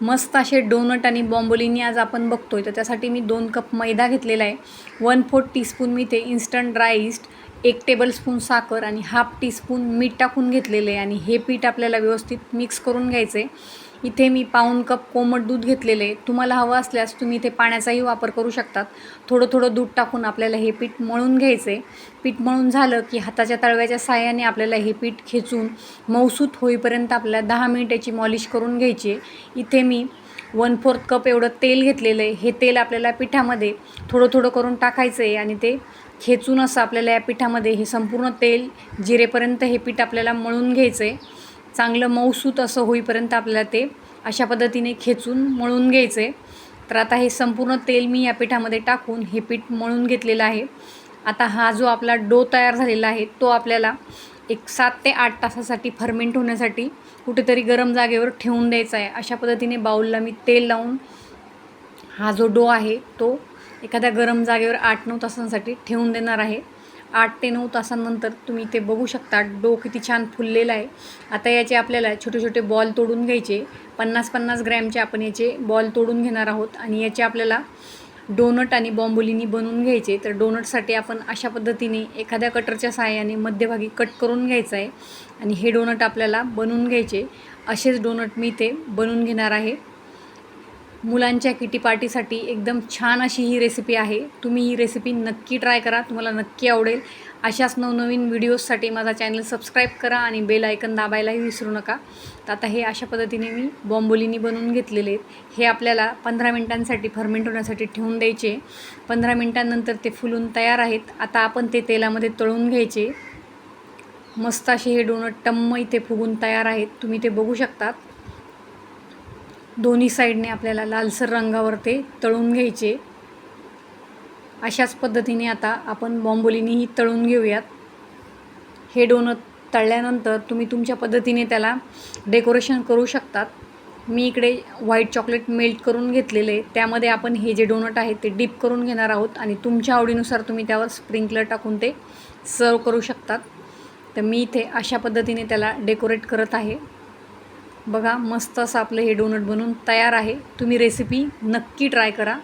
मस्त असे डोनट आणि बॉम्बोलिनी आज आपण बघतोय. तर त्यासाठी मी 2 कप मैदा घेतलेला आहे, 1/4 टीस्पून मी ते इन्स्टंट ड्राय ईस्ट, 1 टेबलस्पून साखर आणि हाफ टीस्पून मीठ टाकून घेतलेले आहे आणि हे पीठ आपल्याला व्यवस्थित मिक्स करून घ्यायचं आहे. इथे मी पाऊण कप कोमट दूध घेतलेले आहे. तुम्हाला हवं असल्यास तुम्ही इथे पाण्याचाही वापर करू शकतात. थोडं थोडं दूध टाकून आपल्याला हे पीठ मळून घ्यायचं आहे. पीठ मळून झालं की हाताच्या तळव्याच्या साहाय्याने आपल्याला हे पीठ खेचून मऊसूत होईपर्यंत आपल्याला 10 मिनिटाची मॉलिश करून घ्यायची आहे. इथे मी 1/4 कप एवढं तेल घेतलेलं आहे. हे तेल आपल्याला पिठामध्ये थोडं थोडं करून टाकायचं आहे आणि ते खेचून असं आपल्याला या पिठामध्ये हे संपूर्ण तेल जिरेपर्यंत हे पीठ आपल्याला मळून घ्यायचं आहे. चांगलं मऊसूत असं होईपर्यंत आपल्याला ते अशा पद्धतीने खेचून मळून घ्यायचं आहे. तर आता हे संपूर्ण तेल मी या पिठामध्ये टाकून हे पीठ मळून घेतलेलं आहे. आता हा जो आपला डो तयार झालेला आहे तो आपल्याला एक 7 ते 8 तासासाठी फर्मेंट होण्यासाठी कुठेतरी गरम जागेवर ठेवून द्यायचा आहे. अशा पद्धतीने बाऊलला मी तेल लावून हा जो डो आहे तो एखाद्या गरम जागेवर 8-9 तासांसाठी ठेवून देणार आहे. 8 ते 9 तासांनंतर तुम्ही ते बघू शकता डो किती छान फुललेला आहे. आता याचे आपल्याला छोटे छोटे बॉल तोडून घ्यायचे. 50-50 ग्रॅमचे आपण याचे बॉल तोडून घेणार आहोत आणि याचे आपल्याला डोनट आणि बॉम्बोलिनी बनवून घ्यायचे. तर डोनटसाठी आपण अशा पद्धतीने एखाद्या कटरच्या साहाय्याने मध्यभागी कट करून घ्यायचं आहे आणि हे डोनट आपल्याला बनवून घ्यायचे. असेच डोनट मी ते बनवून घेणार आहे. मुलांच्या किटी पार्टीसाठी एकदम छान अशी ही रेसिपी आहे. तुम्ही ही रेसिपी नक्की ट्राय करा, तुम्हाला नक्की आवडेल. अशाच नवनवीन व्हिडिओजसाठी माझा चॅनल सबस्क्राईब करा आणि बेल आयकन दाबायलाही विसरू नका. तर आता हे अशा पद्धतीने मी बॉम्बोलिनी बनवून घेतलेले आहेत. हे आपल्याला 15 मिनिटांसाठी फर्मेंट होण्यासाठी ठेवून द्यायचे. 15 मिनिटांनंतर ते फुलून तयार आहेत. आता आपण ते तेलामध्ये तळून घ्यायचे. मस्त असे हे डोनट टम्म इथे फुगून तयार आहेत. तुम्ही ते बघू शकतात. दोन्ही साईडने आपल्याला लालसर रंगावर ते तळून घ्यायचे. अशाच पद्धतीने आता आपण बॉम्बोलिनीही तळून घेऊयात. हे डोनट तळल्यानंतर तुम्ही तुमच्या पद्धतीने त्याला डेकोरेशन करू शकतात. मी इकडे व्हाईट चॉकलेट मेल्ट करून घेतलेले आहे. त्यामध्ये आपण हे जे डोनट आहे ते डिप करून घेणार आहोत आणि तुमच्या आवडीनुसार तुम्ही त्यावर स्प्रिंकलर टाकून ते सर्व करू शकतात. तर मी इथे अशा पद्धतीने त्याला डेकोरेट करत आहे. बघा मस्त असं आपलं हे डोनट बनवून तयार आहे. तुम्ही रेसिपी नक्की ट्राय करा.